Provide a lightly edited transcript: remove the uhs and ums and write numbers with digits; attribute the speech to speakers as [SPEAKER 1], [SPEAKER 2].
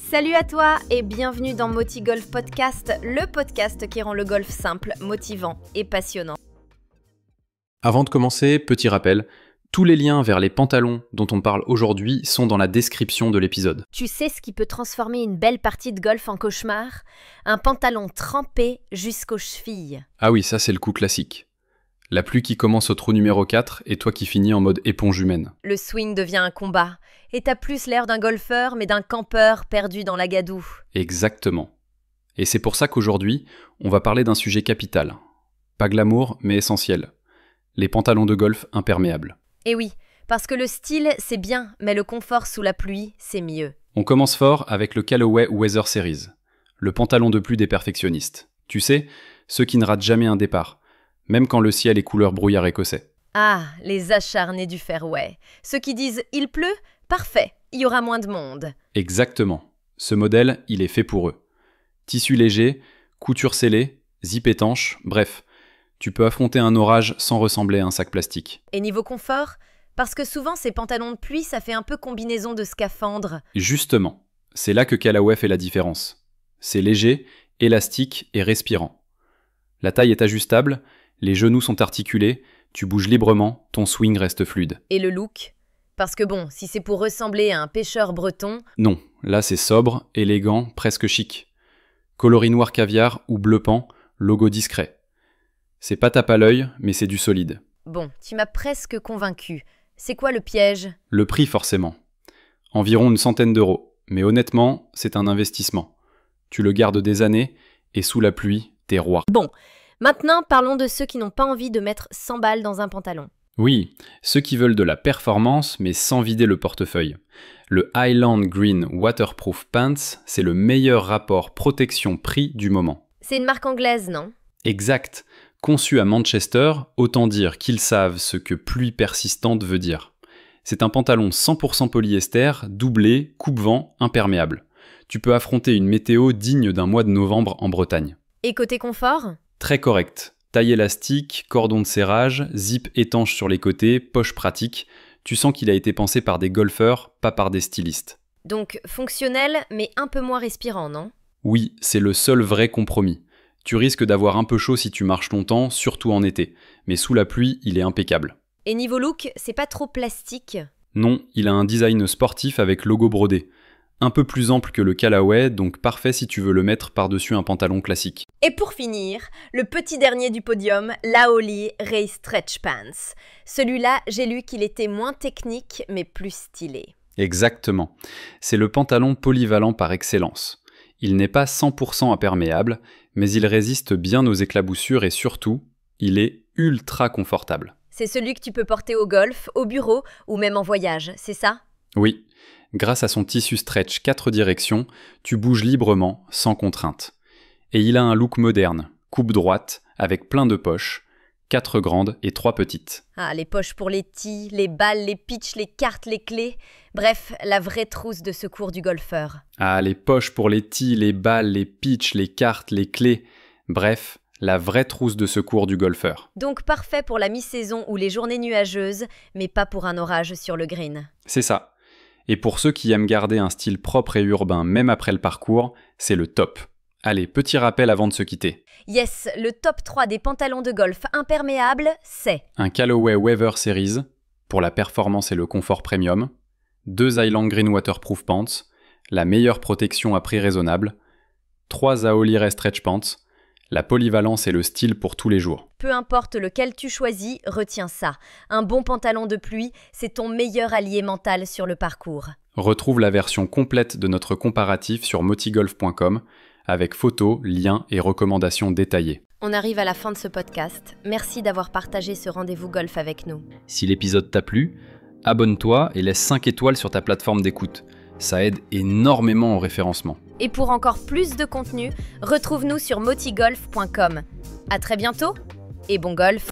[SPEAKER 1] Salut à toi et bienvenue dans Moti Golf Podcast, le podcast qui rend le golf simple, motivant et passionnant.
[SPEAKER 2] Avant de commencer, petit rappel, tous les liens vers les pantalons dont on parle aujourd'hui sont dans la description de l'épisode.
[SPEAKER 1] Tu sais ce qui peut transformer une belle partie de golf en cauchemar ? Un pantalon trempé jusqu'aux chevilles.
[SPEAKER 2] Ah oui, ça c'est le coup classique. La pluie qui commence au trou numéro 4 et toi qui finis en mode éponge humaine.
[SPEAKER 1] Le swing devient un combat. Et t'as plus l'air d'un golfeur, mais d'un campeur perdu dans la gadoue.
[SPEAKER 2] Exactement. Et c'est pour ça qu'aujourd'hui, on va parler d'un sujet capital. Pas glamour, mais essentiel. Les pantalons de golf imperméables.
[SPEAKER 1] Et oui, parce que le style, c'est bien, mais le confort sous la pluie, c'est mieux.
[SPEAKER 2] On commence fort avec le Callaway Weather Series, le pantalon de pluie des perfectionnistes. Tu sais, ceux qui ne ratent jamais un départ, même quand le ciel est couleur brouillard écossais.
[SPEAKER 1] Ah, les acharnés du fairway. Ceux qui disent « il pleut », parfait, il y aura moins de monde.
[SPEAKER 2] Exactement. Ce modèle, il est fait pour eux. Tissu léger, couture scellée, zip étanche, bref. Tu peux affronter un orage sans ressembler à un sac plastique.
[SPEAKER 1] Et niveau confort ? Parce que souvent, ces pantalons de pluie, ça fait un peu combinaison de scaphandre.
[SPEAKER 2] Justement, c'est là que Callaway fait la différence. C'est léger, élastique et respirant. La taille est ajustable, les genoux sont articulés, tu bouges librement, ton swing reste fluide.
[SPEAKER 1] Et le look ? Parce que bon, si c'est pour ressembler à un pêcheur breton...
[SPEAKER 2] Non, là c'est sobre, élégant, presque chic. Coloris noir caviar ou bleu pan, logo discret. C'est pas tape à l'œil, mais c'est du solide.
[SPEAKER 1] Bon, tu m'as presque convaincu. C'est quoi le piège ?
[SPEAKER 2] Le prix forcément. Environ une centaine d'euros. Mais honnêtement, c'est un investissement. Tu le gardes des années, et sous la pluie, t'es roi.
[SPEAKER 1] Bon, maintenant parlons de ceux qui n'ont pas envie de mettre 100 balles dans un pantalon.
[SPEAKER 2] Oui, ceux qui veulent de la performance, mais sans vider le portefeuille. Le Highland Green Waterproof Pants, c'est le meilleur rapport protection-prix du moment.
[SPEAKER 1] C'est une marque anglaise, non ?
[SPEAKER 2] Exact. Conçu à Manchester, autant dire qu'ils savent ce que pluie persistante veut dire. C'est un pantalon 100% polyester, doublé, coupe-vent, imperméable. Tu peux affronter une météo digne d'un mois de novembre en Bretagne.
[SPEAKER 1] Et côté confort ?
[SPEAKER 2] Très correct. Taille élastique, cordon de serrage, zip étanche sur les côtés, poche pratique. Tu sens qu'il a été pensé par des golfeurs, pas par des stylistes.
[SPEAKER 1] Donc fonctionnel, mais un peu moins respirant, non ?
[SPEAKER 2] Oui, c'est le seul vrai compromis. Tu risques d'avoir un peu chaud si tu marches longtemps, surtout en été. Mais sous la pluie, il est impeccable.
[SPEAKER 1] Et niveau look, c'est pas trop plastique ?
[SPEAKER 2] Non, il a un design sportif avec logo brodé. Un peu plus ample que le Callaway, donc parfait si tu veux le mettre par-dessus un pantalon classique.
[SPEAKER 1] Et pour finir, le petit dernier du podium, l'Aoli Ray Stretch Pants. Celui-là, j'ai lu qu'il était moins technique, mais plus stylé.
[SPEAKER 2] Exactement. C'est le pantalon polyvalent par excellence. Il n'est pas 100% imperméable, mais il résiste bien aux éclaboussures et surtout, il est ultra confortable.
[SPEAKER 1] C'est celui que tu peux porter au golf, au bureau ou même en voyage, c'est ça ?
[SPEAKER 2] Oui, grâce à son tissu stretch 4 directions, tu bouges librement, sans contrainte. Et il a un look moderne, coupe droite, avec plein de poches, 4 grandes et 3 petites.
[SPEAKER 1] Ah, les poches pour les tees, les balles, les pitchs, les cartes, les clés. Bref, la vraie trousse de secours du golfeur.
[SPEAKER 2] Ah, les poches pour les tees, les balles, les pitchs, les cartes, les clés. Bref, la vraie trousse de secours du golfeur.
[SPEAKER 1] Donc parfait pour la mi-saison ou les journées nuageuses, mais pas pour un orage sur le green.
[SPEAKER 2] C'est ça. Et pour ceux qui aiment garder un style propre et urbain même après le parcours, c'est le top. Allez, petit rappel avant de se quitter.
[SPEAKER 1] Yes, le top 3 des pantalons de golf imperméables, c'est
[SPEAKER 2] un Callaway Weather Series, pour la performance et le confort premium, 2 Highland Green Waterproof Pants, la meilleure protection à prix raisonnable, 3 Aoli Ray Stretch Pants, la polyvalence et le style pour tous les jours.
[SPEAKER 1] Peu importe lequel tu choisis, retiens ça. Un bon pantalon de pluie, c'est ton meilleur allié mental sur le parcours.
[SPEAKER 2] Retrouve la version complète de notre comparatif sur motigolf.com avec photos, liens et recommandations détaillées.
[SPEAKER 1] On arrive à la fin de ce podcast. Merci d'avoir partagé ce rendez-vous golf avec nous.
[SPEAKER 2] Si l'épisode t'a plu, abonne-toi et laisse 5 étoiles sur ta plateforme d'écoute. Ça aide énormément au référencement.
[SPEAKER 1] Et pour encore plus de contenu, retrouve-nous sur motigolf.com. À très bientôt et bon golf!